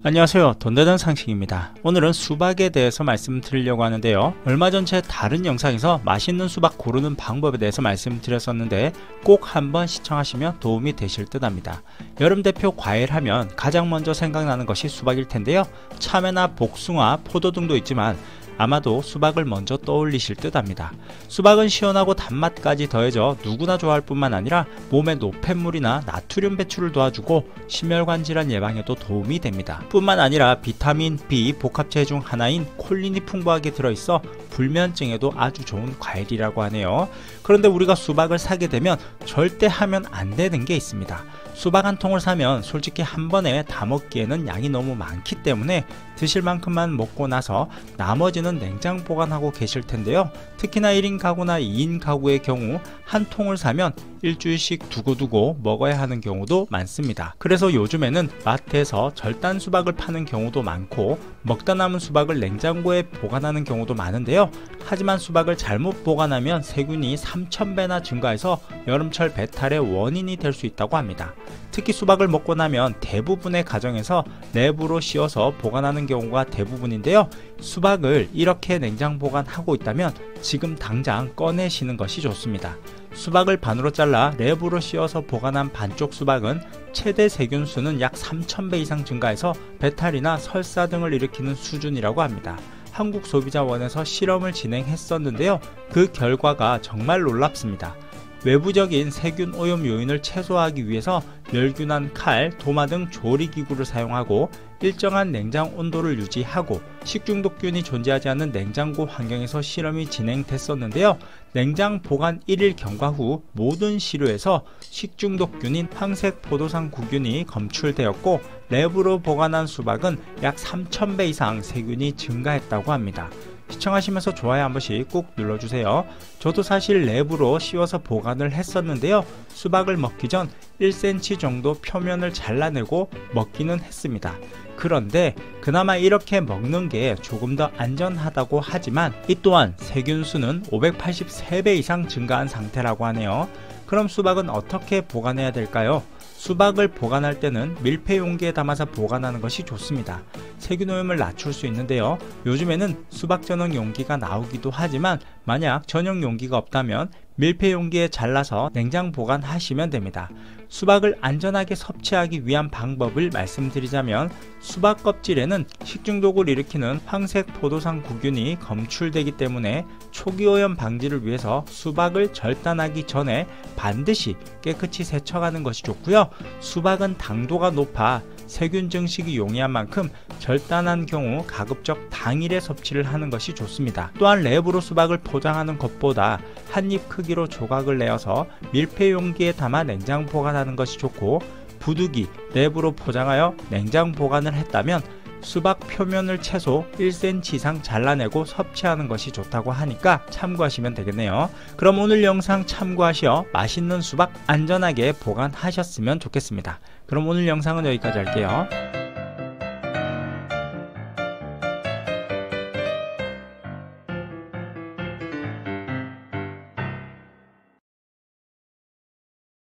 안녕하세요, 돈되는 상식입니다. 오늘은 수박에 대해서 말씀드리려고 하는데요, 얼마 전 제 다른 영상에서 맛있는 수박 고르는 방법에 대해서 말씀드렸었는데 꼭 한번 시청하시면 도움이 되실 듯 합니다. 여름 대표 과일 하면 가장 먼저 생각나는 것이 수박일 텐데요, 참외나 복숭아, 포도 등도 있지만 아마도 수박을 먼저 떠올리실 듯 합니다. 수박은 시원하고 단맛까지 더해져 누구나 좋아할 뿐만 아니라 몸의 노폐물이나 나트륨 배출을 도와주고 심혈관 질환 예방에도 도움이 됩니다. 뿐만 아니라 비타민 B 복합체 중 하나인 콜린이 풍부하게 들어있어 불면증에도 아주 좋은 과일이라고 하네요. 그런데 우리가 수박을 사게 되면 절대 하면 안 되는 게 있습니다. 수박 한 통을 사면 솔직히 한 번에 다 먹기에는 양이 너무 많기 때문에 드실 만큼만 먹고 나서 나머지는 냉장 보관하고 계실 텐데요, 특히나 1인 가구나 2인 가구의 경우 한 통을 사면 일주일씩 두고두고 먹어야 하는 경우도 많습니다. 그래서 요즘에는 마트에서 절단 수박을 파는 경우도 많고 먹다 남은 수박을 냉장고에 보관하는 경우도 많은데요, 하지만 수박을 잘못 보관하면 세균이 3000배나 증가해서 여름철 배탈의 원인이 될 수 있다고 합니다. 특히 수박을 먹고 나면 대부분의 가정에서 랩으로 씌워서 보관하는 경우가 대부분인데요, 수박을 이렇게 냉장 보관하고 있다면 지금 당장 꺼내시는 것이 좋습니다. 수박을 반으로 잘라 랩으로 씌워서 보관한 반쪽 수박은 최대 세균수는 약 3000배 이상 증가해서 배탈이나 설사 등을 일으키는 수준이라고 합니다. 한국소비자원에서 실험을 진행했었는데요, 그 결과가 정말 놀랍습니다. 외부적인 세균 오염 요인을 최소화하기 위해서 멸균한 칼, 도마 등 조리기구를 사용하고 일정한 냉장 온도를 유지하고 식중독균이 존재하지 않는 냉장고 환경에서 실험이 진행됐었는데요, 냉장 보관 1일 경과 후 모든 시료에서 식중독균인 황색 포도상 구균이 검출되었고 랩으로 보관한 수박은 약 3000배 이상 세균이 증가했다고 합니다. 시청하시면서 좋아요 한 번씩 꾹 눌러주세요. 저도 사실 랩으로 씌워서 보관을 했었는데요, 수박을 먹기 전 1cm 정도 표면을 잘라내고 먹기는 했습니다. 그런데 그나마 이렇게 먹는 게 조금 더 안전하다고 하지만 이 또한 세균수는 583배 이상 증가한 상태라고 하네요. 그럼 수박은 어떻게 보관해야 될까요? 수박을 보관할 때는 밀폐 용기에 담아서 보관하는 것이 좋습니다. 세균 오염을 낮출 수 있는데요, 요즘에는 수박 전용 용기가 나오기도 하지만 만약 전용 용기가 없다면 밀폐 용기에 잘라서 냉장 보관하시면 됩니다. 수박을 안전하게 섭취하기 위한 방법을 말씀드리자면 수박 껍질에는 식중독을 일으키는 황색 포도상 구균이 검출되기 때문에 초기 오염 방지를 위해서 수박을 절단하기 전에 반드시 깨끗이 세척하는 것이 좋고요, 수박은 당도가 높아 세균 증식이 용이한 만큼 절단한 경우 가급적 당일에 섭취를 하는 것이 좋습니다. 또한 랩으로 수박을 포장하는 것보다 한입 크기로 조각을 내어서 밀폐 용기에 담아 냉장 보관하는 것이 좋고, 부득이 랩으로 포장하여 냉장 보관을 했다면 수박 표면을 최소 1cm 이상 잘라내고 섭취하는 것이 좋다고 하니까 참고하시면 되겠네요. 그럼 오늘 영상 참고하시어 맛있는 수박 안전하게 보관하셨으면 좋겠습니다. 그럼 오늘 영상은 여기까지 할게요.